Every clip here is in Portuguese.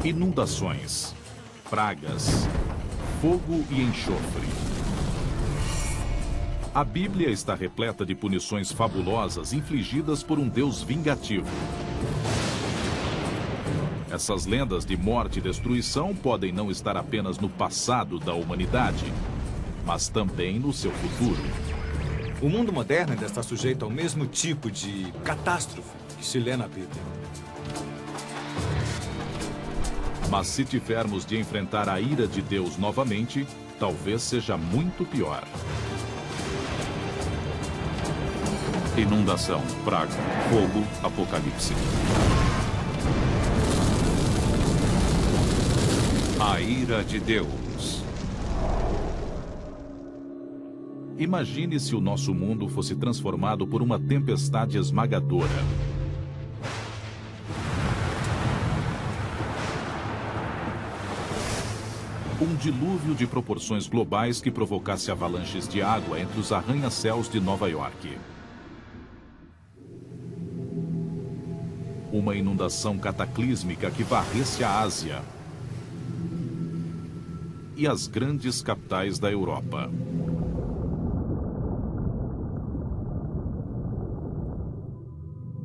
Inundações, pragas, fogo e enxofre. A Bíblia está repleta de punições fabulosas infligidas por um Deus vingativo. Essas lendas de morte e destruição podem não estar apenas no passado da humanidade, mas também no seu futuro. O mundo moderno ainda está sujeito ao mesmo tipo de catástrofe que se lê na Bíblia. Mas se tivermos de enfrentar a ira de Deus novamente, talvez seja muito pior. Inundação, praga, fogo, apocalipse. A ira de Deus. Imagine se o nosso mundo fosse transformado por uma tempestade esmagadora. Um dilúvio de proporções globais que provocasse avalanches de água entre os arranha-céus de Nova York. Uma inundação cataclísmica que varresse a Ásia e as grandes capitais da Europa.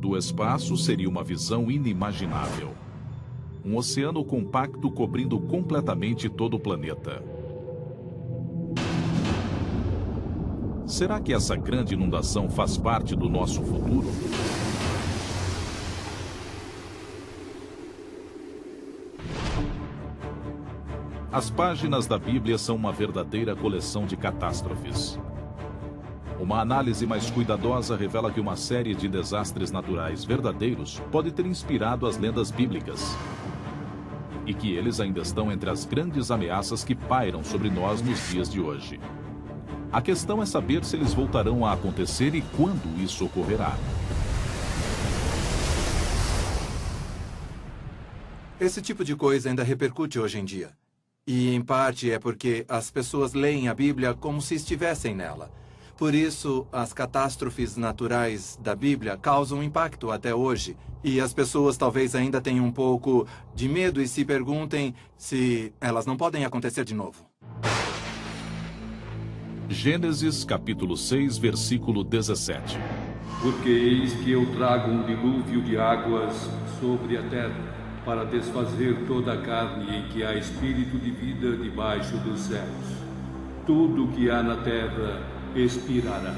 Do espaço seria uma visão inimaginável. Um oceano compacto cobrindo completamente todo o planeta. Será que essa grande inundação faz parte do nosso futuro? As páginas da Bíblia são uma verdadeira coleção de catástrofes. Uma análise mais cuidadosa revela que uma série de desastres naturais verdadeiros pode ter inspirado as lendas bíblicas. E que eles ainda estão entre as grandes ameaças que pairam sobre nós nos dias de hoje. A questão é saber se eles voltarão a acontecer e quando isso ocorrerá. Esse tipo de coisa ainda repercute hoje em dia. E, em parte, é porque as pessoas leem a Bíblia como se estivessem nela. Por isso, as catástrofes naturais da Bíblia causam impacto até hoje. E as pessoas talvez ainda tenham um pouco de medo e se perguntem se elas não podem acontecer de novo. Gênesis capítulo 6, versículo 17. Porque eis que eu trago um dilúvio de águas sobre a terra, para desfazer toda a carne em que há espírito de vida debaixo dos céus. Tudo o que há na terra expirará.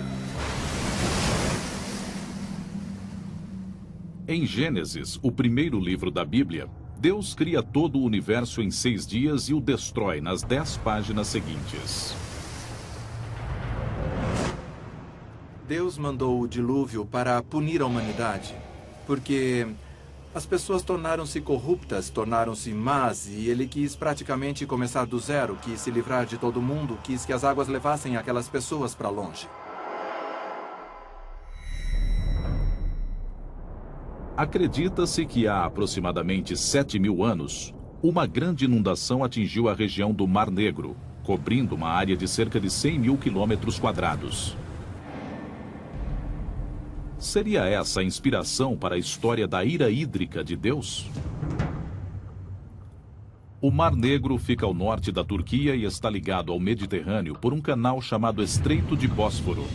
Em Gênesis, o primeiro livro da Bíblia, Deus cria todo o universo em 6 dias e o destrói nas 10 páginas seguintes. Deus mandou o dilúvio para punir a humanidade, porque as pessoas tornaram-se corruptas, tornaram-se más, e ele quis praticamente começar do zero, quis se livrar de todo mundo, quis que as águas levassem aquelas pessoas para longe. Acredita-se que há aproximadamente 7.000 anos, uma grande inundação atingiu a região do Mar Negro, cobrindo uma área de cerca de 100.000 quilômetros quadrados. Seria essa a inspiração para a história da ira hídrica de Deus? O Mar Negro fica ao norte da Turquia e está ligado ao Mediterrâneo por um canal chamado Estreito de Bósforo.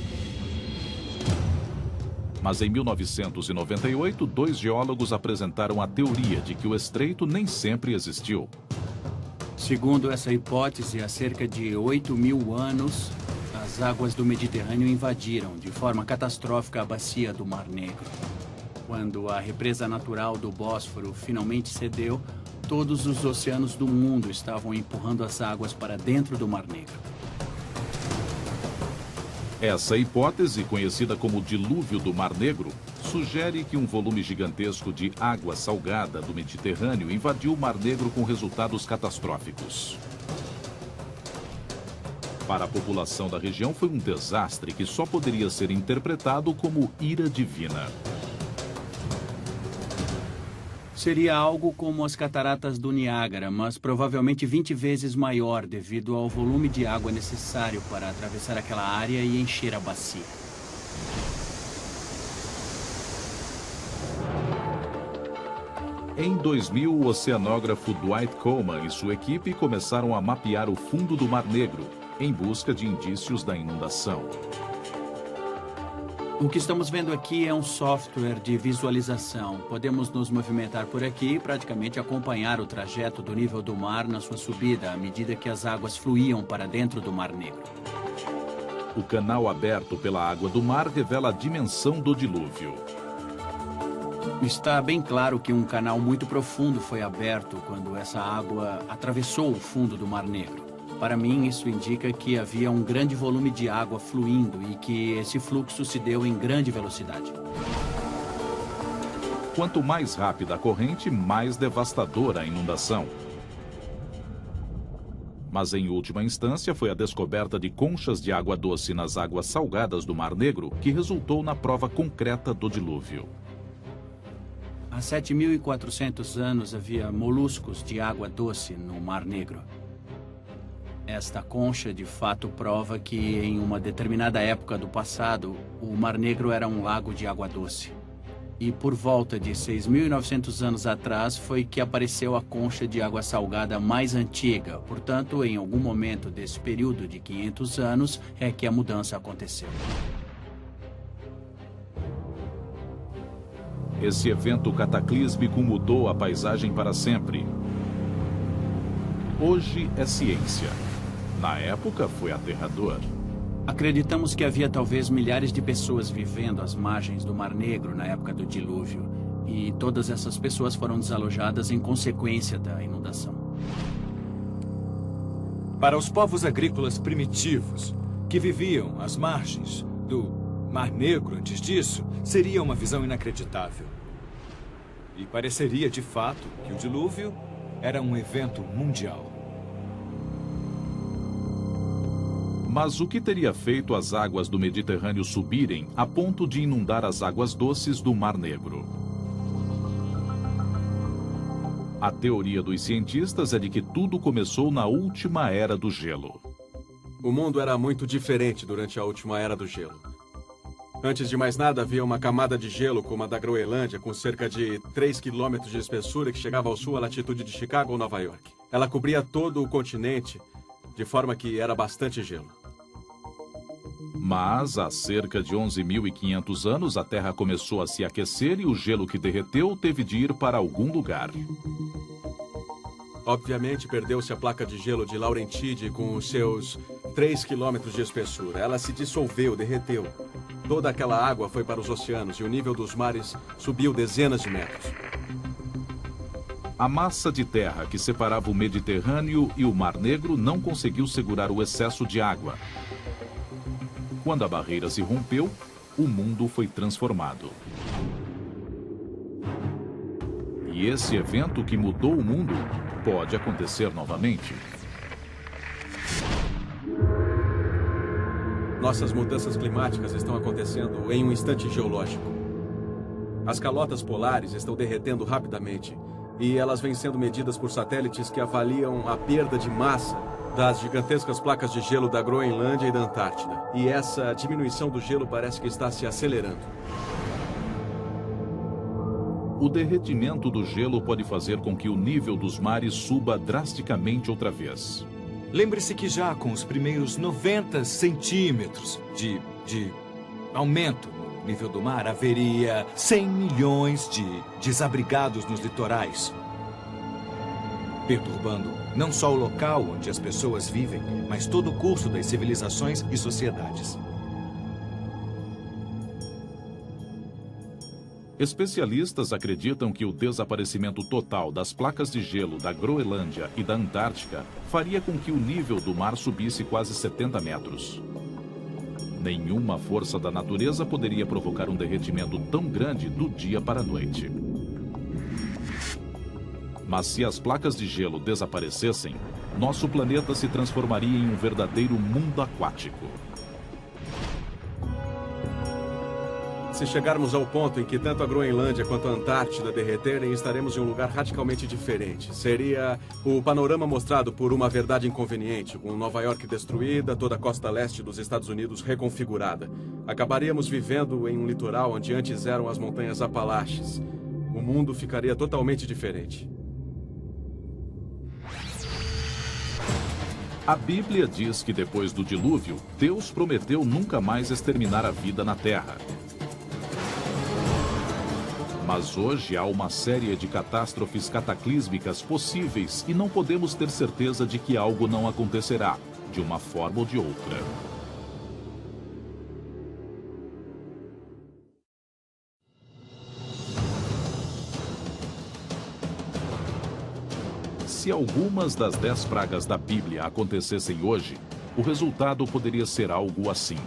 Mas em 1998, 2 geólogos apresentaram a teoria de que o estreito nem sempre existiu. Segundo essa hipótese, há cerca de 8.000 anos, as águas do Mediterrâneo invadiram de forma catastrófica a bacia do Mar Negro. Quando a represa natural do Bósforo finalmente cedeu, todos os oceanos do mundo estavam empurrando as águas para dentro do Mar Negro. Essa hipótese, conhecida como dilúvio do Mar Negro, sugere que um volume gigantesco de água salgada do Mediterrâneo invadiu o Mar Negro com resultados catastróficos. Para a população da região foi um desastre que só poderia ser interpretado como ira divina. Seria algo como as cataratas do Niágara, mas provavelmente 20 vezes maior devido ao volume de água necessário para atravessar aquela área e encher a bacia. Em 2000, o oceanógrafo Dwight Coleman e sua equipe começaram a mapear o fundo do Mar Negro, em busca de indícios da inundação. O que estamos vendo aqui é um software de visualização. Podemos nos movimentar por aqui e praticamente acompanhar o trajeto do nível do mar na sua subida, à medida que as águas fluíam para dentro do Mar Negro. O canal aberto pela água do mar revela a dimensão do dilúvio. Está bem claro que um canal muito profundo foi aberto quando essa água atravessou o fundo do Mar Negro. Para mim, isso indica que havia um grande volume de água fluindo e que esse fluxo se deu em grande velocidade. Quanto mais rápida a corrente, mais devastadora a inundação. Mas, em última instância, foi a descoberta de conchas de água doce nas águas salgadas do Mar Negro que resultou na prova concreta do dilúvio. Há 7.400 anos havia moluscos de água doce no Mar Negro. Esta concha, de fato, prova que, em uma determinada época do passado, o Mar Negro era um lago de água doce. E por volta de 6.900 anos atrás foi que apareceu a concha de água salgada mais antiga. Portanto, em algum momento desse período de 500 anos é que a mudança aconteceu. Esse evento cataclísmico mudou a paisagem para sempre. Hoje é ciência. Na época, foi aterrador. Acreditamos que havia talvez milhares de pessoas vivendo às margens do Mar Negro na época do dilúvio. E todas essas pessoas foram desalojadas em consequência da inundação. Para os povos agrícolas primitivos, que viviam às margens do Mar Negro antes disso, seria uma visão inacreditável. E pareceria, de fato, que o dilúvio era um evento mundial. Mas o que teria feito as águas do Mediterrâneo subirem a ponto de inundar as águas doces do Mar Negro? A teoria dos cientistas é de que tudo começou na última era do gelo. O mundo era muito diferente durante a última era do gelo. Antes de mais nada, havia uma camada de gelo como a da Groenlândia, com cerca de 3 quilômetros de espessura, que chegava ao sul à latitude de Chicago ou Nova York. Ela cobria todo o continente, de forma que era bastante gelo. Mas, há cerca de 11.500 anos, a Terra começou a se aquecer e o gelo que derreteu teve de ir para algum lugar. Obviamente, perdeu-se a placa de gelo de Laurentide com os seus 3 quilômetros de espessura. Ela se dissolveu, derreteu. Toda aquela água foi para os oceanos e o nível dos mares subiu dezenas de metros. A massa de terra que separava o Mediterrâneo e o Mar Negro não conseguiu segurar o excesso de água. Quando a barreira se rompeu, o mundo foi transformado. E esse evento que mudou o mundo pode acontecer novamente. Nossas mudanças climáticas estão acontecendo em um instante geológico. As calotas polares estão derretendo rapidamente e elas vêm sendo medidas por satélites que avaliam a perda de massa das gigantescas placas de gelo da Groenlândia e da Antártida. E essa diminuição do gelo parece que está se acelerando. O derretimento do gelo pode fazer com que o nível dos mares suba drasticamente outra vez. Lembre-se que já com os primeiros 90 centímetros de aumento no nível do mar, haveria 100 milhões de desabrigados nos litorais, perturbando não só o local onde as pessoas vivem, mas todo o curso das civilizações e sociedades. Especialistas acreditam que o desaparecimento total das placas de gelo da Groenlândia e da Antártica faria com que o nível do mar subisse quase 70 metros. Nenhuma força da natureza poderia provocar um derretimento tão grande do dia para a noite. Mas se as placas de gelo desaparecessem, nosso planeta se transformaria em um verdadeiro mundo aquático. Se chegarmos ao ponto em que tanto a Groenlândia quanto a Antártida derreterem, estaremos em um lugar radicalmente diferente. Seria o panorama mostrado por Uma Verdade Inconveniente, com Nova York destruída, toda a costa leste dos Estados Unidos reconfigurada. Acabaríamos vivendo em um litoral onde antes eram as montanhas Apalaches. o mundo ficaria totalmente diferente. A Bíblia diz que depois do dilúvio, Deus prometeu nunca mais exterminar a vida na Terra. Mas hoje há uma série de catástrofes cataclísmicas possíveis e não podemos ter certeza de que algo não acontecerá, de uma forma ou de outra. Se algumas das 10 pragas da Bíblia acontecessem hoje, o resultado poderia ser algo assim.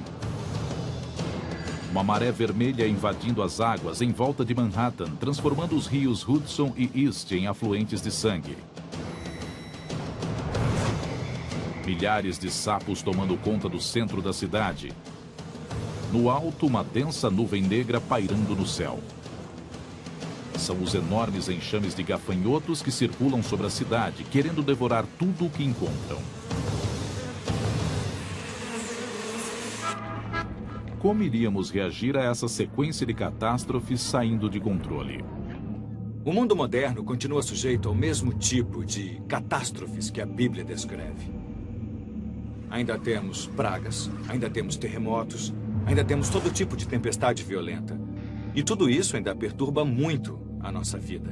Uma maré vermelha invadindo as águas em volta de Manhattan, transformando os rios Hudson e East em afluentes de sangue. Milhares de sapos tomando conta do centro da cidade. No alto, uma densa nuvem negra pairando no céu. São os enormes enxames de gafanhotos que circulam sobre a cidade, querendo devorar tudo o que encontram. Como iríamos reagir a essa sequência de catástrofes saindo de controle? O mundo moderno continua sujeito ao mesmo tipo de catástrofes que a Bíblia descreve. Ainda temos pragas, ainda temos terremotos, ainda temos todo tipo de tempestade violenta. E tudo isso ainda perturba muito a nossa vida.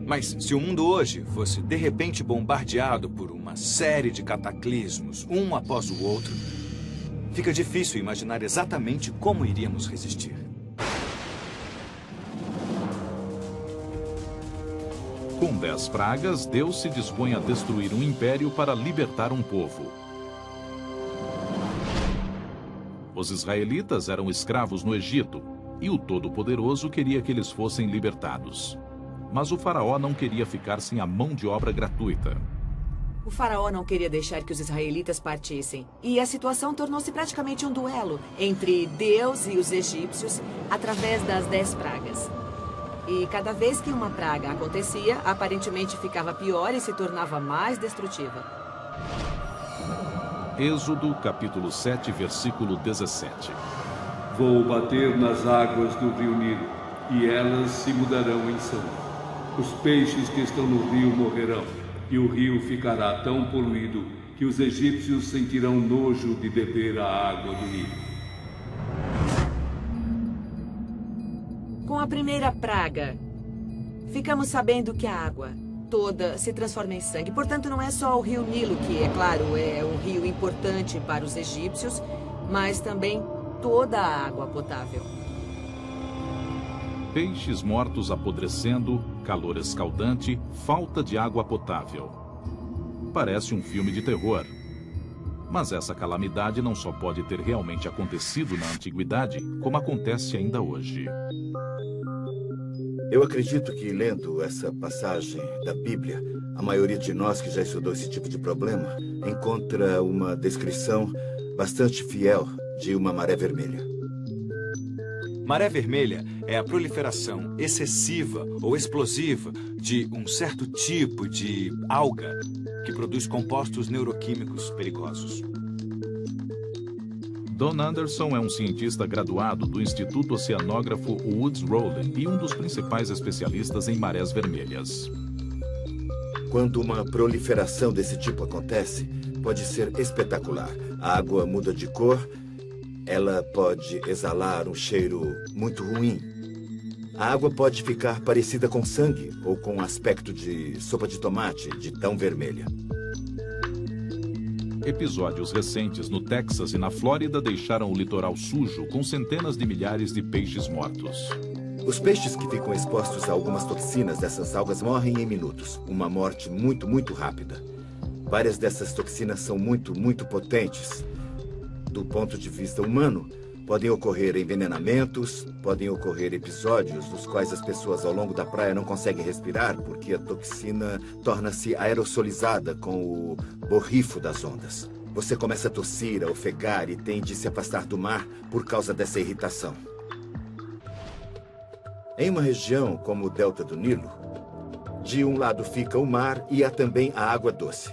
Mas se o mundo hoje fosse de repente bombardeado por uma série de cataclismos, um após o outro, fica difícil imaginar exatamente como iríamos resistir. Com 10 pragas, Deus se dispõe a destruir um império para libertar um povo. Os israelitas eram escravos no Egito, e o Todo-Poderoso queria que eles fossem libertados. Mas o faraó não queria ficar sem a mão de obra gratuita. O faraó não queria deixar que os israelitas partissem. E a situação tornou-se praticamente um duelo entre Deus e os egípcios através das 10 pragas. E cada vez que uma praga acontecia, aparentemente ficava pior e se tornava mais destrutiva. Êxodo, capítulo 7, versículo 17. Vou bater nas águas do rio Nilo, e elas se mudarão em sangue. Os peixes que estão no rio morrerão, e o rio ficará tão poluído que os egípcios sentirão nojo de beber a água do Nilo. Com a primeira praga, ficamos sabendo que a água toda se transforma em sangue. Portanto, não é só o rio Nilo, que, é claro, é um rio importante para os egípcios, mas também toda a água potável. Peixes mortos apodrecendo, calor escaldante, falta de água potável. Parece um filme de terror. Mas essa calamidade não só pode ter realmente acontecido na antiguidade, como acontece ainda hoje. Eu acredito que, lendo essa passagem da Bíblia, a maioria de nós que já estudou esse tipo de problema encontra uma descrição bastante fiel de uma maré vermelha. Maré vermelha é a proliferação excessiva ou explosiva de um certo tipo de alga que produz compostos neuroquímicos perigosos. Don Anderson é um cientista graduado do Instituto Oceanógrafo Woods Rowland e um dos principais especialistas em marés vermelhas. Quando uma proliferação desse tipo acontece, pode ser espetacular. A água muda de cor, ela pode exalar um cheiro muito ruim. A água pode ficar parecida com sangue ou com aspecto de sopa de tomate, de tão vermelha. Episódios recentes no Texas e na Flórida deixaram o litoral sujo com centenas de milhares de peixes mortos. Os peixes que ficam expostos a algumas toxinas dessas algas morrem em minutos. Uma morte muito, muito rápida. Várias dessas toxinas são muito, muito potentes. Do ponto de vista humano, podem ocorrer envenenamentos, podem ocorrer episódios nos quais as pessoas ao longo da praia não conseguem respirar porque a toxina torna-se aerosolizada com o borrifo das ondas. Você começa a tossir, a ofegar e tem de se afastar do mar por causa dessa irritação. Em uma região como o Delta do Nilo, de um lado fica o mar e há também a água doce.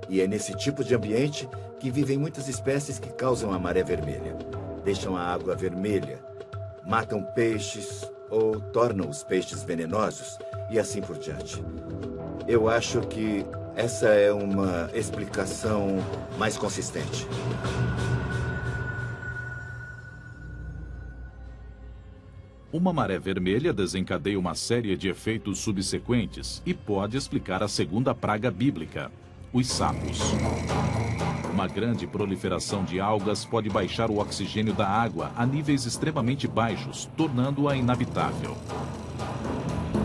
E é nesse tipo de ambiente que vivem muitas espécies que causam a maré vermelha. Deixam a água vermelha, matam peixes ou tornam os peixes venenosos e assim por diante. Eu acho que essa é uma explicação mais consistente. Uma maré vermelha desencadeia uma série de efeitos subsequentes e pode explicar a segunda praga bíblica, os sapos. Uma grande proliferação de algas pode baixar o oxigênio da água a níveis extremamente baixos, tornando-a inabitável.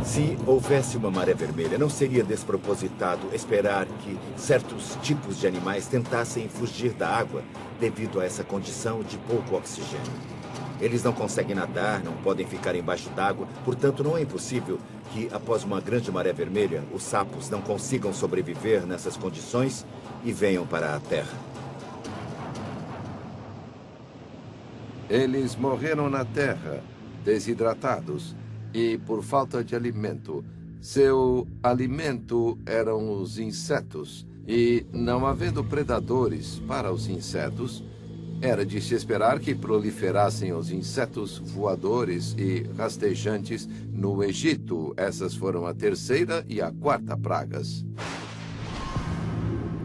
Se houvesse uma maré vermelha, não seria despropositado esperar que certos tipos de animais tentassem fugir da água devido a essa condição de pouco oxigênio. Eles não conseguem nadar, não podem ficar embaixo d'água, portanto não é impossível que, após uma grande maré vermelha, os sapos não consigam sobreviver nessas condições e venham para a Terra. Eles morreram na Terra, desidratados e por falta de alimento. Seu alimento eram os insetos e, não havendo predadores para os insetos, era de se esperar que proliferassem os insetos voadores e rastejantes no Egito. Essas foram a terceira e a quarta pragas.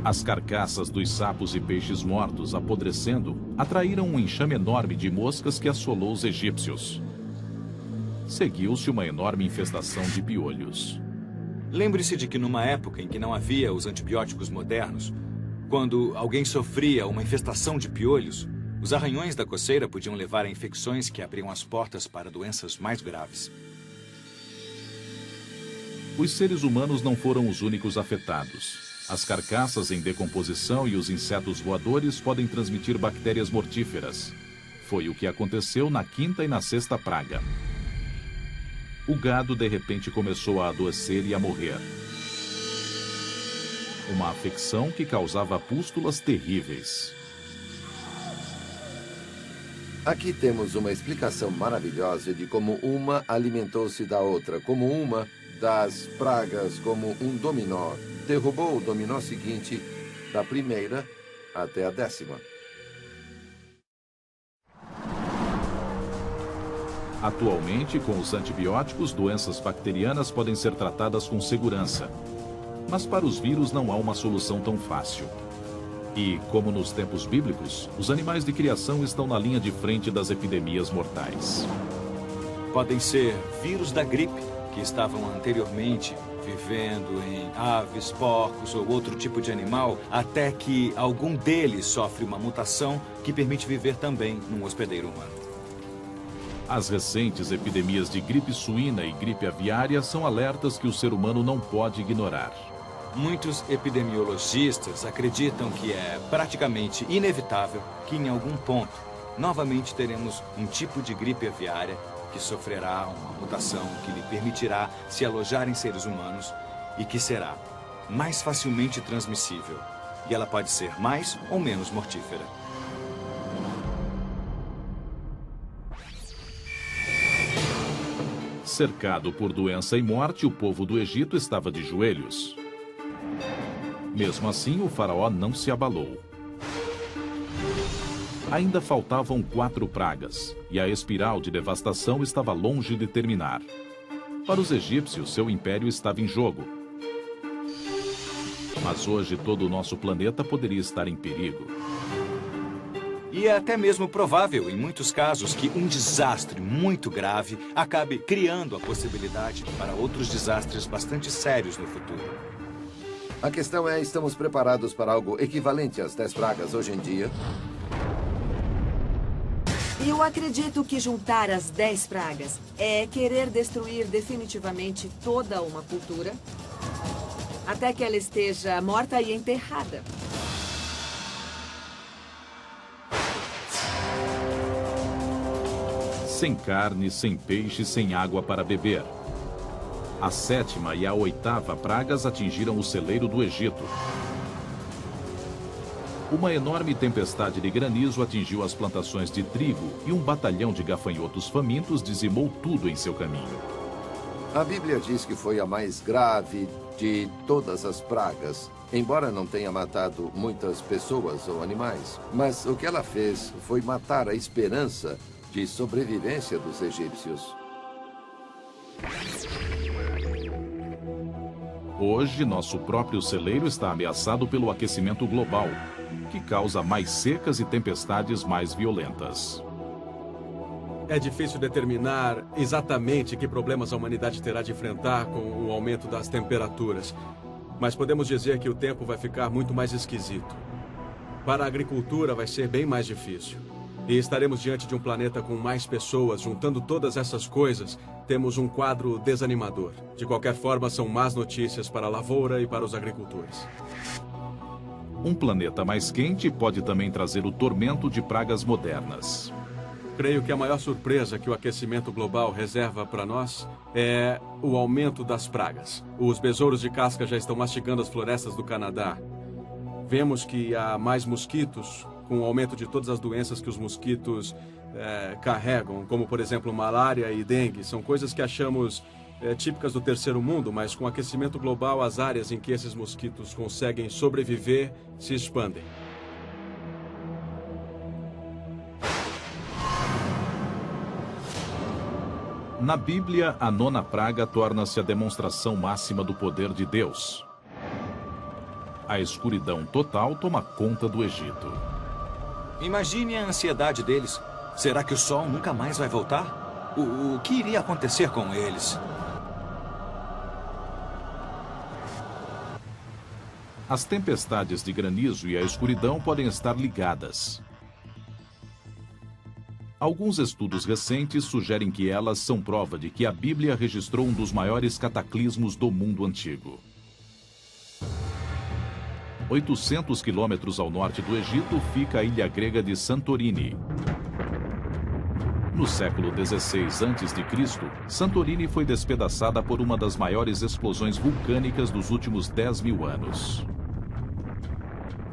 As carcaças dos sapos e peixes mortos apodrecendo atraíram um enxame enorme de moscas que assolou os egípcios. Seguiu-se uma enorme infestação de piolhos. Lembre-se de que numa época em que não havia os antibióticos modernos, quando alguém sofria uma infestação de piolhos, os arranhões da coceira podiam levar a infecções que abriam as portas para doenças mais graves. Os seres humanos não foram os únicos afetados. As carcaças em decomposição e os insetos voadores podem transmitir bactérias mortíferas. Foi o que aconteceu na quinta e na sexta praga. O gado de repente começou a adoecer e a morrer. Uma afecção que causava pústulas terríveis. Aqui temos uma explicação maravilhosa de como uma alimentou-se da outra, como uma das pragas, como um dominó. Derrubou o dominó seguinte, da primeira até a 10ª. Atualmente, com os antibióticos, doenças bacterianas podem ser tratadas com segurança. Mas para os vírus não há uma solução tão fácil. E, como nos tempos bíblicos, os animais de criação estão na linha de frente das epidemias mortais. Podem ser vírus da gripe, que estavam anteriormente vivendo em aves, porcos ou outro tipo de animal, até que algum deles sofre uma mutação que permite viver também num hospedeiro humano. As recentes epidemias de gripe suína e gripe aviária são alertas que o ser humano não pode ignorar. Muitos epidemiologistas acreditam que é praticamente inevitável que, em algum ponto, novamente teremos um tipo de gripe aviária que sofrerá uma mutação que lhe permitirá se alojar em seres humanos e que será mais facilmente transmissível. E ela pode ser mais ou menos mortífera. Cercado por doença e morte, o povo do Egito estava de joelhos. Mesmo assim, o faraó não se abalou. Ainda faltavam 4 pragas, e a espiral de devastação estava longe de terminar. Para os egípcios, seu império estava em jogo. Mas hoje todo o nosso planeta poderia estar em perigo. E é até mesmo provável, em muitos casos, que um desastre muito grave acabe criando a possibilidade para outros desastres bastante sérios no futuro. A questão é, estamos preparados para algo equivalente às 10 pragas hoje em dia? Eu acredito que juntar as 10 pragas é querer destruir definitivamente toda uma cultura até que ela esteja morta e enterrada. Sem carne, sem peixe, sem água para beber. A 7ª e a 8ª pragas atingiram o celeiro do Egito. Uma enorme tempestade de granizo atingiu as plantações de trigo e um batalhão de gafanhotos famintos dizimou tudo em seu caminho. A Bíblia diz que foi a mais grave de todas as pragas, embora não tenha matado muitas pessoas ou animais. Mas o que ela fez foi matar a esperança de sobrevivência dos egípcios. Hoje, nosso próprio celeiro está ameaçado pelo aquecimento global, que causa mais secas e tempestades mais violentas. É difícil determinar exatamente que problemas a humanidade terá de enfrentar com o aumento das temperaturas. Mas podemos dizer que o tempo vai ficar muito mais esquisito. Para a agricultura vai ser bem mais difícil. E estaremos diante de um planeta com mais pessoas. Juntando todas essas coisas, temos um quadro desanimador. De qualquer forma, são más notícias para a lavoura e para os agricultores. Um planeta mais quente pode também trazer o tormento de pragas modernas. Creio que a maior surpresa que o aquecimento global reserva para nós é o aumento das pragas. Os besouros de casca já estão mastigando as florestas do Canadá. Vemos que há mais mosquitos, com o aumento de todas as doenças que os mosquitos carregam, como, por exemplo, malária e dengue. São coisas que achamos típicas do terceiro mundo, mas com o aquecimento global, as áreas em que esses mosquitos conseguem sobreviver se expandem. Na Bíblia, a 9ª praga torna-se a demonstração máxima do poder de Deus. A escuridão total toma conta do Egito. Imagine a ansiedade deles. Será que o sol nunca mais vai voltar? O que iria acontecer com eles? As tempestades de granizo e a escuridão podem estar ligadas. Alguns estudos recentes sugerem que elas são prova de que a Bíblia registrou um dos maiores cataclismos do mundo antigo. 800 quilômetros ao norte do Egito fica a ilha grega de Santorini. No século XVI a.C., Santorini foi despedaçada por uma das maiores explosões vulcânicas dos últimos 10.000 anos.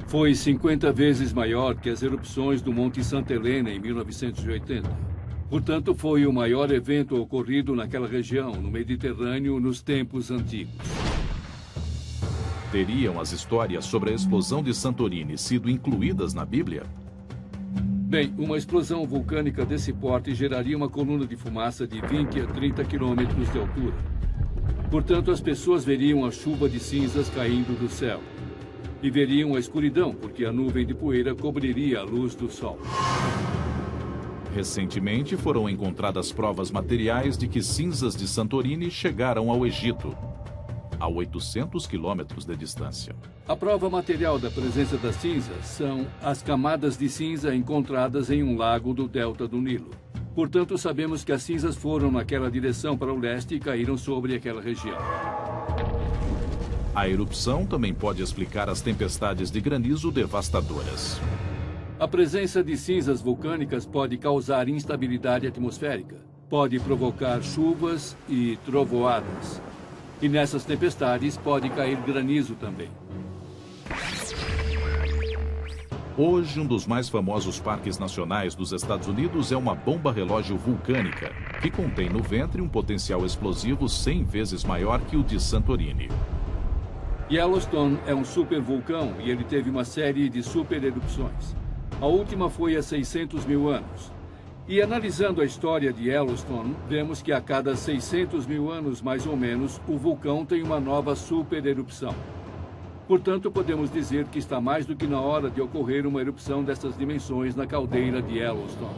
Foi 50 vezes maior que as erupções do Monte Santa Helena em 1980. Portanto, foi o maior evento ocorrido naquela região, no Mediterrâneo, nos tempos antigos. Teriam as histórias sobre a explosão de Santorini sido incluídas na Bíblia? Bem, uma explosão vulcânica desse porte geraria uma coluna de fumaça de 20 a 30 quilômetros de altura. Portanto, as pessoas veriam a chuva de cinzas caindo do céu. E veriam a escuridão, porque a nuvem de poeira cobriria a luz do sol. Recentemente foram encontradas provas materiais de que cinzas de Santorini chegaram ao Egito, a 800 quilômetros de distância. A prova material da presença das cinzas são as camadas de cinza encontradas em um lago do delta do Nilo. Portanto, sabemos que as cinzas foram naquela direção para o leste e caíram sobre aquela região. A erupção também pode explicar as tempestades de granizo devastadoras. A presença de cinzas vulcânicas pode causar instabilidade atmosférica, pode provocar chuvas e trovoadas. E nessas tempestades pode cair granizo também. Hoje, um dos mais famosos parques nacionais dos Estados Unidos é uma bomba-relógio vulcânica, que contém no ventre um potencial explosivo 100 vezes maior que o de Santorini. Yellowstone é um supervulcão e ele teve uma série de supererupções. A última foi há 600 mil anos. E analisando a história de Yellowstone, vemos que a cada 600 mil anos, mais ou menos, o vulcão tem uma nova supererupção. Portanto, podemos dizer que está mais do que na hora de ocorrer uma erupção dessas dimensões na caldeira de Yellowstone.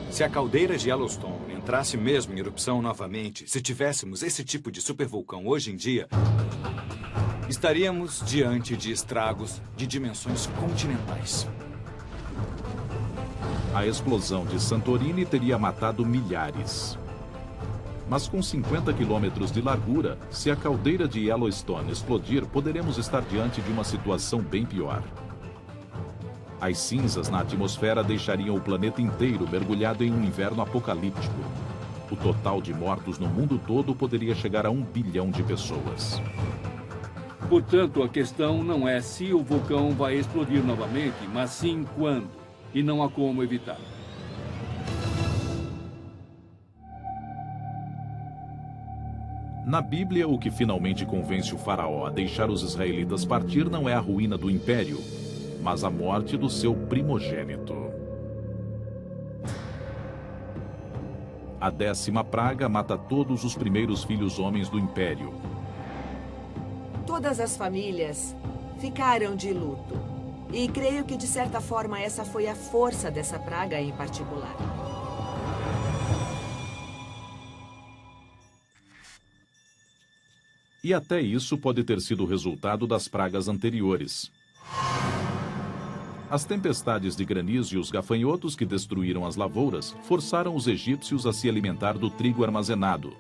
Se a caldeira de Yellowstone entrasse mesmo em erupção novamente, se tivéssemos esse tipo de supervulcão hoje em dia, estaríamos diante de estragos de dimensões continentais. A explosão de Santorini teria matado milhares. Mas com 50 quilômetros de largura, se a caldeira de Yellowstone explodir, poderemos estar diante de uma situação bem pior. As cinzas na atmosfera deixariam o planeta inteiro mergulhado em um inverno apocalíptico. O total de mortos no mundo todo poderia chegar a 1 bilhão de pessoas. Portanto, a questão não é se o vulcão vai explodir novamente, mas sim quando. E não há como evitar. Na Bíblia, o que finalmente convence o faraó a deixar os israelitas partir não é a ruína do império, mas a morte do seu primogênito. A 10ª praga mata todos os primeiros filhos homens do Império. Todas as famílias ficaram de luto. E creio que, de certa forma, essa foi a força dessa praga em particular. E até isso pode ter sido o resultado das pragas anteriores. As tempestades de granizo e os gafanhotos que destruíram as lavouras forçaram os egípcios a se alimentar do trigo armazenado.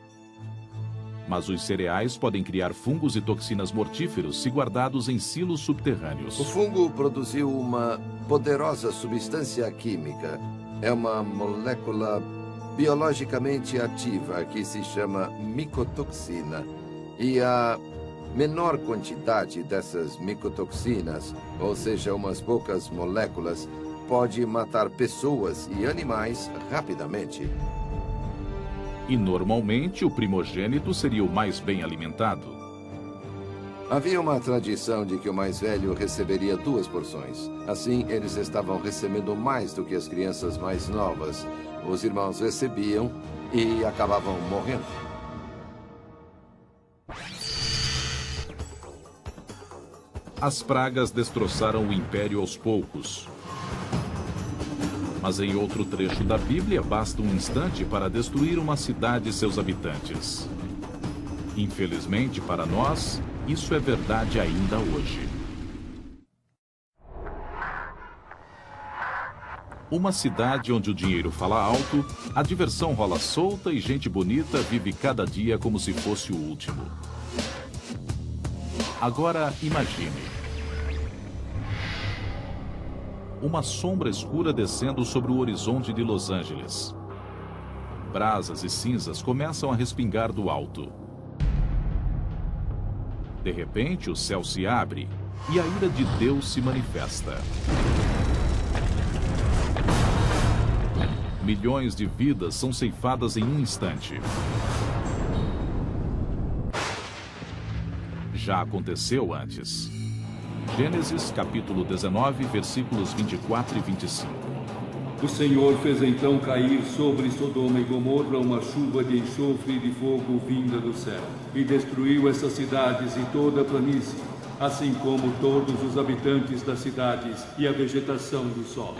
Mas os cereais podem criar fungos e toxinas mortíferos se guardados em silos subterrâneos. O fungo produziu uma poderosa substância química. É uma molécula biologicamente ativa que se chama micotoxina. E a menor quantidade dessas micotoxinas, ou seja, umas poucas moléculas, pode matar pessoas e animais rapidamente. E normalmente o primogênito seria o mais bem alimentado. Havia uma tradição de que o mais velho receberia 2 porções. Assim, eles estavam recebendo mais do que as crianças mais novas. Os irmãos recebiam e acabavam morrendo. As pragas destroçaram o império aos poucos. Mas em outro trecho da Bíblia, basta um instante para destruir uma cidade e seus habitantes. Infelizmente para nós, isso é verdade ainda hoje. Uma cidade onde o dinheiro fala alto, a diversão rola solta e gente bonita vive cada dia como se fosse o último. Agora imagine uma sombra escura descendo sobre o horizonte de Los Angeles. Brasas e cinzas começam a respingar do alto. De repente, o céu se abre e a ira de Deus se manifesta. Milhões de vidas são ceifadas em um instante. Já aconteceu antes. Gênesis, capítulo 19, versículos 24 e 25. O Senhor fez então cair sobre Sodoma e Gomorra uma chuva de enxofre e de fogo vinda do céu, e destruiu essas cidades e toda a planície, assim como todos os habitantes das cidades e a vegetação do solo.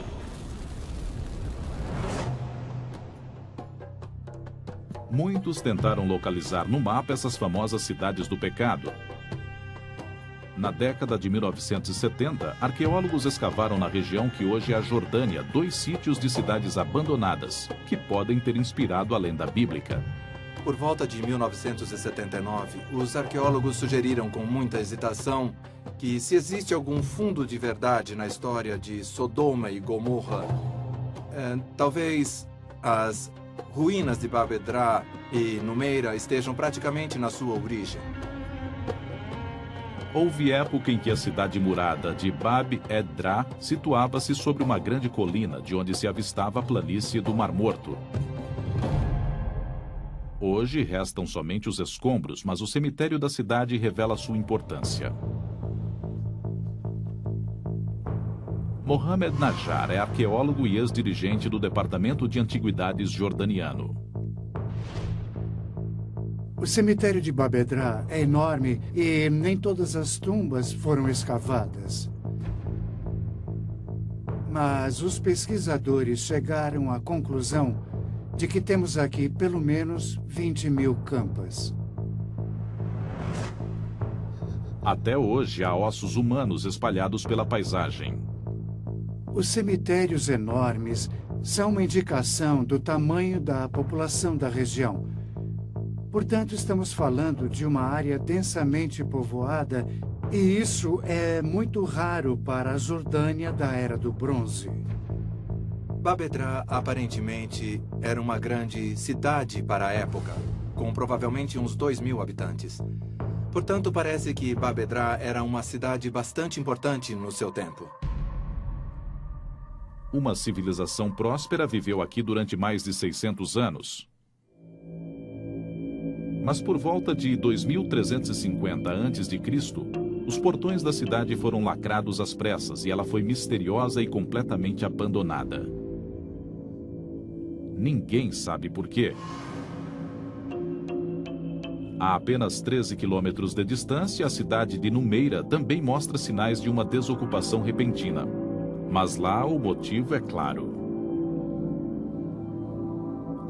Muitos tentaram localizar no mapa essas famosas cidades do pecado. Na década de 1970, arqueólogos escavaram na região que hoje é a Jordânia 2 sítios de cidades abandonadas, que podem ter inspirado a lenda bíblica. Por volta de 1979, os arqueólogos sugeriram com muita hesitação que, se existe algum fundo de verdade na história de Sodoma e Gomorra, talvez as ruínas de Bab-edrá e Numeira estejam praticamente na sua origem. Houve época em que a cidade murada de Bab-edrá situava-se sobre uma grande colina de onde se avistava a planície do Mar Morto. Hoje restam somente os escombros, mas o cemitério da cidade revela sua importância. Mohamed Najjar é arqueólogo e ex-dirigente do Departamento de Antiguidades jordaniano. O cemitério de Bab-edrá é enorme e nem todas as tumbas foram escavadas. Mas os pesquisadores chegaram à conclusão de que temos aqui pelo menos 20.000 campas. Até hoje há ossos humanos espalhados pela paisagem. Os cemitérios enormes são uma indicação do tamanho da população da região. Portanto, estamos falando de uma área densamente povoada, e isso é muito raro para a Jordânia da Era do Bronze. Bab-edrá, aparentemente, era uma grande cidade para a época, com provavelmente uns 2.000 habitantes. Portanto, parece que Bab-edrá era uma cidade bastante importante no seu tempo. Uma civilização próspera viveu aqui durante mais de 600 anos. Mas por volta de 2350 a.C., os portões da cidade foram lacrados às pressas e ela foi misteriosa e completamente abandonada. Ninguém sabe por quê. A apenas 13 quilômetros de distância, a cidade de Numeira também mostra sinais de uma desocupação repentina. Mas lá o motivo é claro.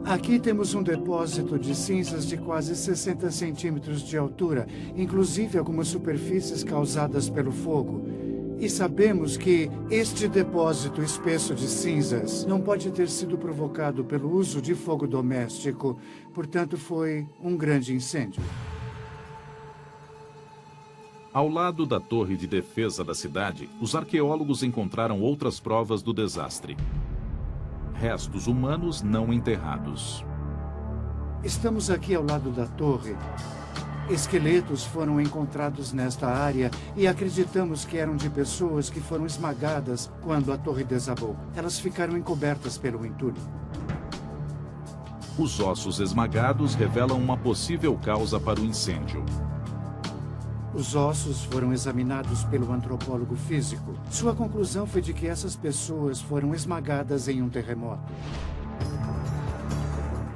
Aqui temos um depósito de cinzas de quase 60 centímetros de altura, inclusive algumas superfícies causadas pelo fogo. E sabemos que este depósito espesso de cinzas não pode ter sido provocado pelo uso de fogo doméstico, portanto foi um grande incêndio. Ao lado da torre de defesa da cidade, os arqueólogos encontraram outras provas do desastre. Restos humanos não enterrados. Estamos aqui ao lado da torre. Esqueletos foram encontrados nesta área e acreditamos que eram de pessoas que foram esmagadas quando a torre desabou. Elas ficaram encobertas pelo entulho. Os ossos esmagados revelam uma possível causa para o incêndio. Os ossos foram examinados pelo antropólogo físico. Sua conclusão foi de que essas pessoas foram esmagadas em um terremoto.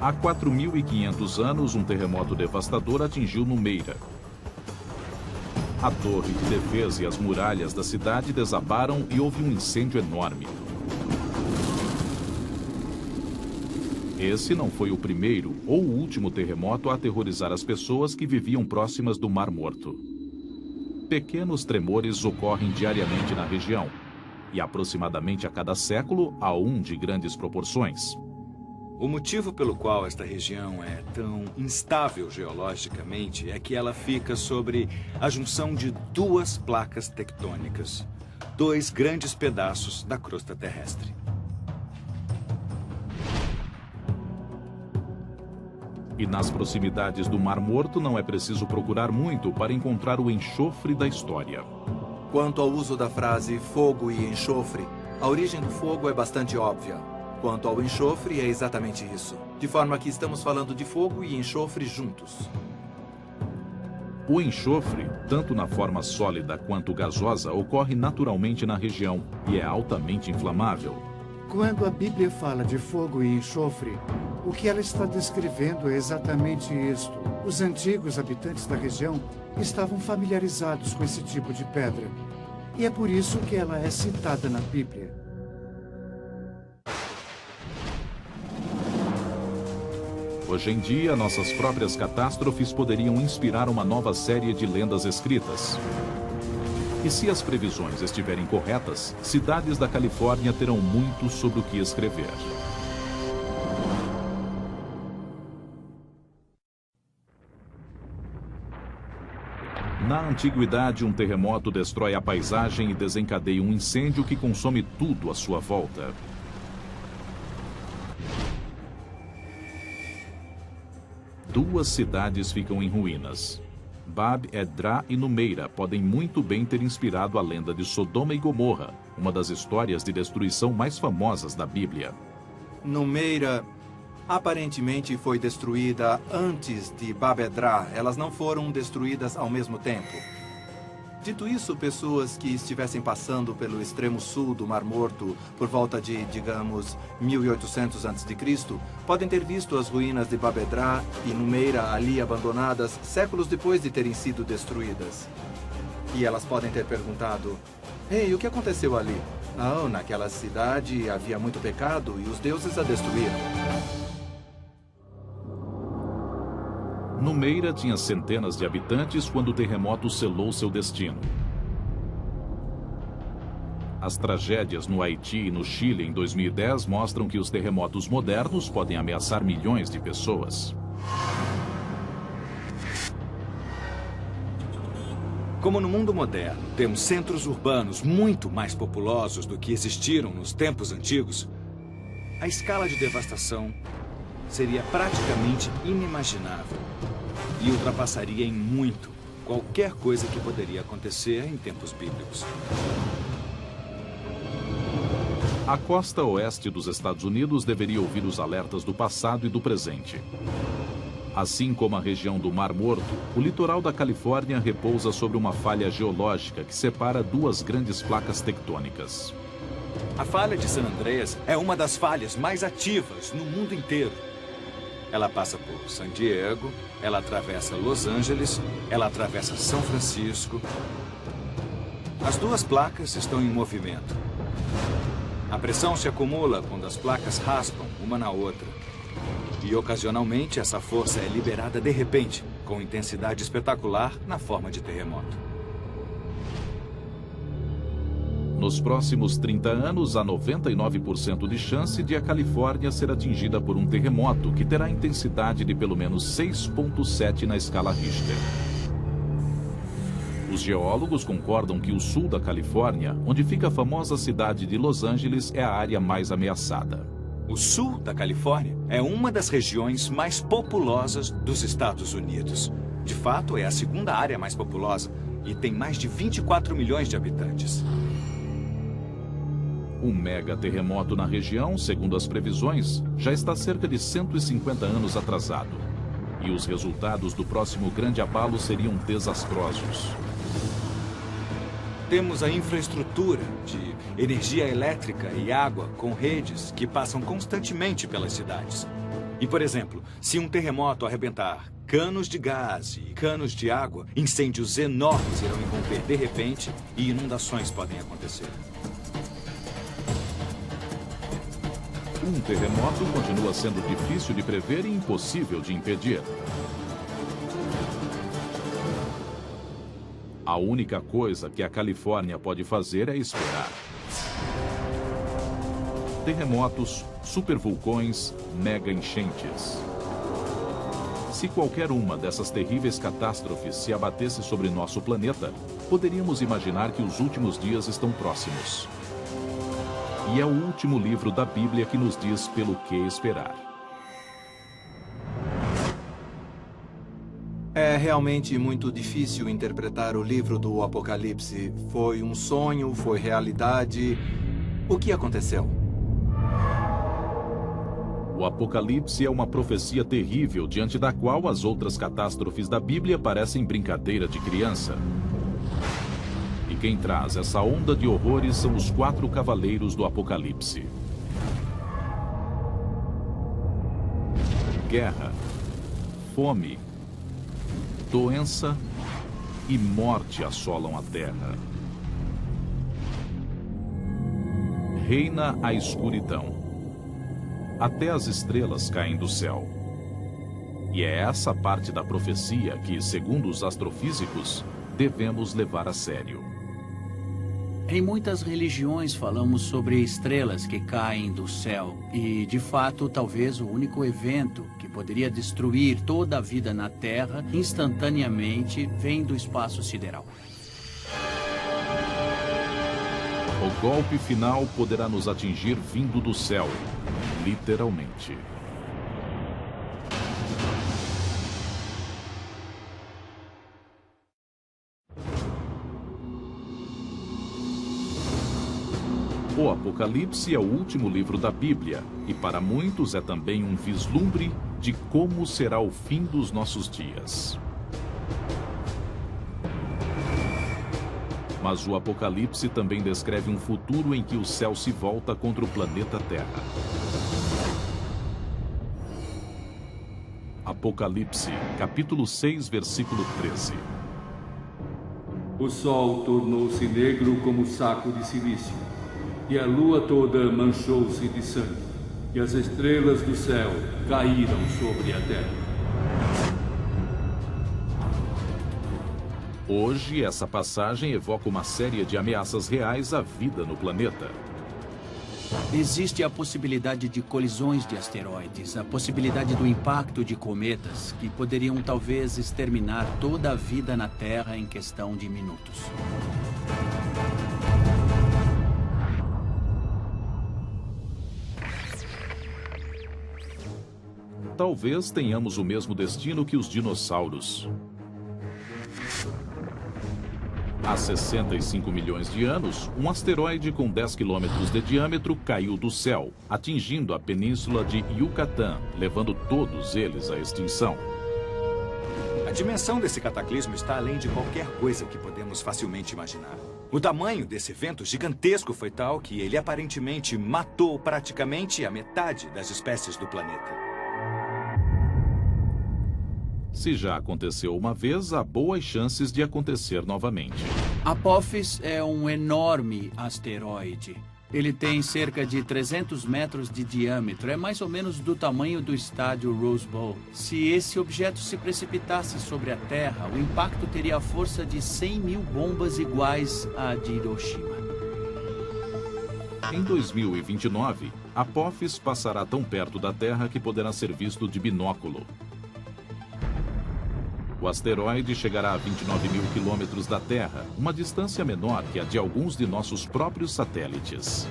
Há 4.500 anos, um terremoto devastador atingiu Numeira. A torre de defesa e as muralhas da cidade desabaram e houve um incêndio enorme. Esse não foi o primeiro ou o último terremoto a aterrorizar as pessoas que viviam próximas do Mar Morto. Pequenos tremores ocorrem diariamente na região, e aproximadamente a cada século há um de grandes proporções. O motivo pelo qual esta região é tão instável geologicamente é que ela fica sobre a junção de duas placas tectônicas, dois grandes pedaços da crosta terrestre. E nas proximidades do Mar Morto não é preciso procurar muito para encontrar o enxofre da história. Quanto ao uso da frase fogo e enxofre, a origem do fogo é bastante óbvia. Quanto ao enxofre, é exatamente isso. De forma que estamos falando de fogo e enxofre juntos. O enxofre, tanto na forma sólida quanto gasosa, ocorre naturalmente na região e é altamente inflamável. Quando a Bíblia fala de fogo e enxofre, o que ela está descrevendo é exatamente isto. Os antigos habitantes da região estavam familiarizados com esse tipo de pedra. E é por isso que ela é citada na Bíblia. Hoje em dia, nossas próprias catástrofes poderiam inspirar uma nova série de lendas escritas. E se as previsões estiverem corretas, cidades da Califórnia terão muito sobre o que escrever. Na antiguidade, um terremoto destrói a paisagem e desencadeia um incêndio que consome tudo à sua volta. Duas cidades ficam em ruínas. Bab-edrá e Numeira podem muito bem ter inspirado a lenda de Sodoma e Gomorra, uma das histórias de destruição mais famosas da Bíblia. Numeira aparentemente foi destruída antes de Bab-edrá. Elas não foram destruídas ao mesmo tempo. Dito isso, pessoas que estivessem passando pelo extremo sul do Mar Morto por volta de, digamos, 1800 a.C., podem ter visto as ruínas de Bab-edrá e Numeira ali abandonadas séculos depois de terem sido destruídas. E elas podem ter perguntado: "Ei, o que aconteceu ali?" "Ah, naquela cidade havia muito pecado e os deuses a destruíram." Numeira tinha centenas de habitantes quando o terremoto selou seu destino. As tragédias no Haiti e no Chile em 2010 mostram que os terremotos modernos podem ameaçar milhões de pessoas. Como no mundo moderno temos centros urbanos muito mais populosos do que existiram nos tempos antigos, a escala de devastação seria praticamente inimaginável e ultrapassaria em muito qualquer coisa que poderia acontecer em tempos bíblicos. A costa oeste dos Estados Unidos deveria ouvir os alertas do passado e do presente. Assim como a região do Mar Morto, o litoral da Califórnia repousa sobre uma falha geológica que separa duas grandes placas tectônicas. A falha de San Andreas é uma das falhas mais ativas no mundo inteiro. Ela passa por San Diego, ela atravessa Los Angeles, ela atravessa São Francisco. As duas placas estão em movimento. A pressão se acumula quando as placas raspam uma na outra. E, ocasionalmente, essa força é liberada de repente, com intensidade espetacular na forma de terremoto. Nos próximos 30 anos, há 99% de chance de a Califórnia ser atingida por um terremoto que terá intensidade de pelo menos 6,7 na escala Richter. Os geólogos concordam que o sul da Califórnia, onde fica a famosa cidade de Los Angeles, é a área mais ameaçada. O sul da Califórnia é uma das regiões mais populosas dos Estados Unidos. De fato, é a segunda área mais populosa e tem mais de 24 milhões de habitantes. Um mega terremoto na região, segundo as previsões, já está cerca de 150 anos atrasado. E os resultados do próximo grande abalo seriam desastrosos. Temos a infraestrutura de energia elétrica e água com redes que passam constantemente pelas cidades. E, por exemplo, se um terremoto arrebentar canos de gás e canos de água, incêndios enormes irão irromper de repente e inundações podem acontecer. Um terremoto continua sendo difícil de prever e impossível de impedir. A única coisa que a Califórnia pode fazer é esperar. Terremotos, supervulcões, mega enchentes. Se qualquer uma dessas terríveis catástrofes se abatesse sobre nosso planeta, poderíamos imaginar que os últimos dias estão próximos. E é o último livro da Bíblia que nos diz pelo que esperar. É realmente muito difícil interpretar o livro do Apocalipse. Foi um sonho? Foi realidade? O que aconteceu? O Apocalipse é uma profecia terrível diante da qual as outras catástrofes da Bíblia parecem brincadeira de criança. E quem traz essa onda de horrores são os 4 cavaleiros do Apocalipse. Guerra, fome, doença e morte assolam a terra. Reina a escuridão. Até as estrelas caem do céu. E é essa parte da profecia que, segundo os astrofísicos, devemos levar a sério. Em muitas religiões falamos sobre estrelas que caem do céu e, de fato, talvez o único evento que poderia destruir toda a vida na Terra instantaneamente vem do espaço sideral. O golpe final poderá nos atingir vindo do céu, literalmente. O Apocalipse é o último livro da Bíblia e para muitos é também um vislumbre de como será o fim dos nossos dias. Mas o Apocalipse também descreve um futuro em que o céu se volta contra o planeta Terra. Apocalipse, capítulo 6, versículo 13. O sol tornou-se negro como saco de silício, e a lua toda manchou-se de sangue, e as estrelas do céu caíram sobre a terra. Hoje, essa passagem evoca uma série de ameaças reais à vida no planeta. Existe a possibilidade de colisões de asteroides, a possibilidade do impacto de cometas, que poderiam talvez exterminar toda a vida na Terra em questão de minutos. Talvez tenhamos o mesmo destino que os dinossauros. Há 65 milhões de anos, um asteroide com 10 quilômetros de diâmetro caiu do céu, atingindo a península de Yucatán, levando todos eles à extinção. A dimensão desse cataclismo está além de qualquer coisa que podemos facilmente imaginar. O tamanho desse evento gigantesco foi tal que ele aparentemente matou praticamente a metade das espécies do planeta. Se já aconteceu uma vez, há boas chances de acontecer novamente. Apophis é um enorme asteroide. Ele tem cerca de 300 metros de diâmetro. É mais ou menos do tamanho do estádio Rose Bowl. Se esse objeto se precipitasse sobre a Terra, o impacto teria a força de 100 mil bombas iguais à de Hiroshima. Em 2029, Apophis passará tão perto da Terra que poderá ser visto de binóculo. O asteroide chegará a 29 mil quilômetros da Terra, uma distância menor que a de alguns de nossos próprios satélites.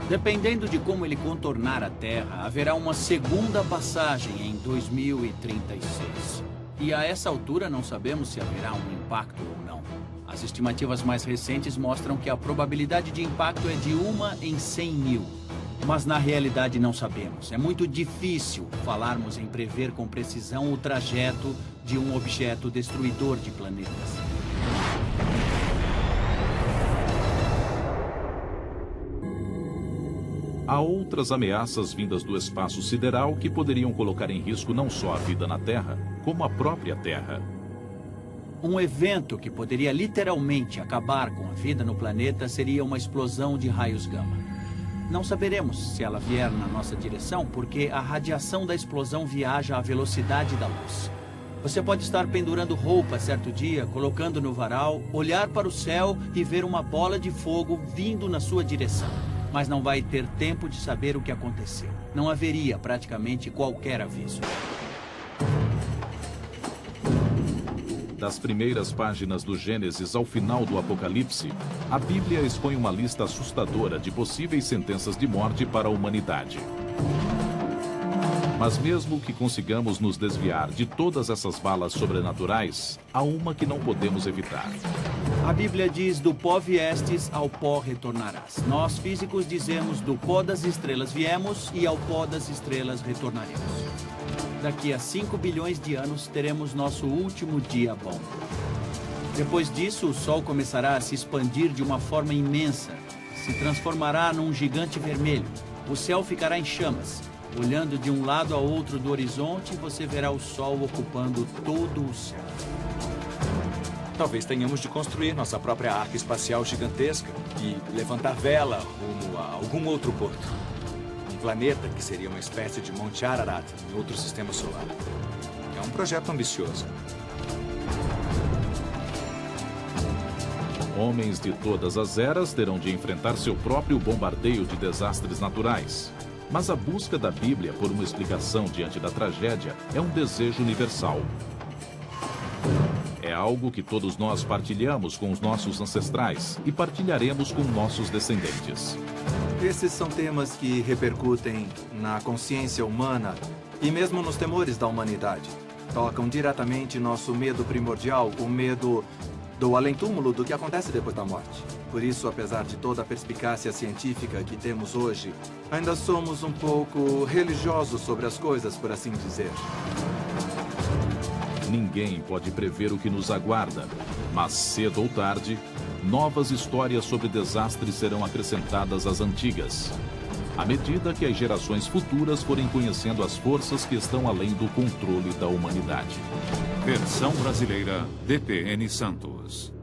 Dependendo de como ele contornar a Terra, haverá uma segunda passagem em 2036. E a essa altura não sabemos se haverá um impacto ou não. As estimativas mais recentes mostram que a probabilidade de impacto é de 1 em 100 mil. Mas na realidade não sabemos. É muito difícil falarmos em prever com precisão o trajeto de um objeto destruidor de planetas. Há outras ameaças vindas do espaço sideral que poderiam colocar em risco não só a vida na Terra, como a própria Terra. Um evento que poderia literalmente acabar com a vida no planeta seria uma explosão de raios gama. Não saberemos se ela vier na nossa direção, porque a radiação da explosão viaja à velocidade da luz. Você pode estar pendurando roupa certo dia, colocando no varal, olhar para o céu e ver uma bola de fogo vindo na sua direção. Mas não vai ter tempo de saber o que aconteceu. Não haveria praticamente qualquer aviso. Das primeiras páginas do Gênesis ao final do Apocalipse, a Bíblia expõe uma lista assustadora de possíveis sentenças de morte para a humanidade. Mas mesmo que consigamos nos desviar de todas essas balas sobrenaturais, há uma que não podemos evitar. A Bíblia diz: do pó viestes, ao pó retornarás. Nós físicos dizemos: do pó das estrelas viemos e ao pó das estrelas retornaremos. Daqui a 5 bilhões de anos teremos nosso último dia bom. Depois disso, o Sol começará a se expandir de uma forma imensa. Se transformará num gigante vermelho. O céu ficará em chamas. Olhando de um lado ao outro do horizonte, você verá o Sol ocupando todo o céu. Talvez tenhamos de construir nossa própria arca espacial gigantesca e levantar vela rumo a algum outro porto. Planeta que seria uma espécie de Monte Ararat em outro sistema solar. É um projeto ambicioso. Homens de todas as eras terão de enfrentar seu próprio bombardeio de desastres naturais. Mas a busca da Bíblia por uma explicação diante da tragédia é um desejo universal. É algo que todos nós partilhamos com os nossos ancestrais e partilharemos com nossos descendentes. Esses são temas que repercutem na consciência humana e mesmo nos temores da humanidade. Tocam diretamente nosso medo primordial, o medo do além-túmulo, do que acontece depois da morte. Por isso, apesar de toda a perspicácia científica que temos hoje, ainda somos um pouco religiosos sobre as coisas, por assim dizer. Ninguém pode prever o que nos aguarda, mas cedo ou tarde, novas histórias sobre desastres serão acrescentadas às antigas, à medida que as gerações futuras forem conhecendo as forças que estão além do controle da humanidade. Versão brasileira, DPN Santos.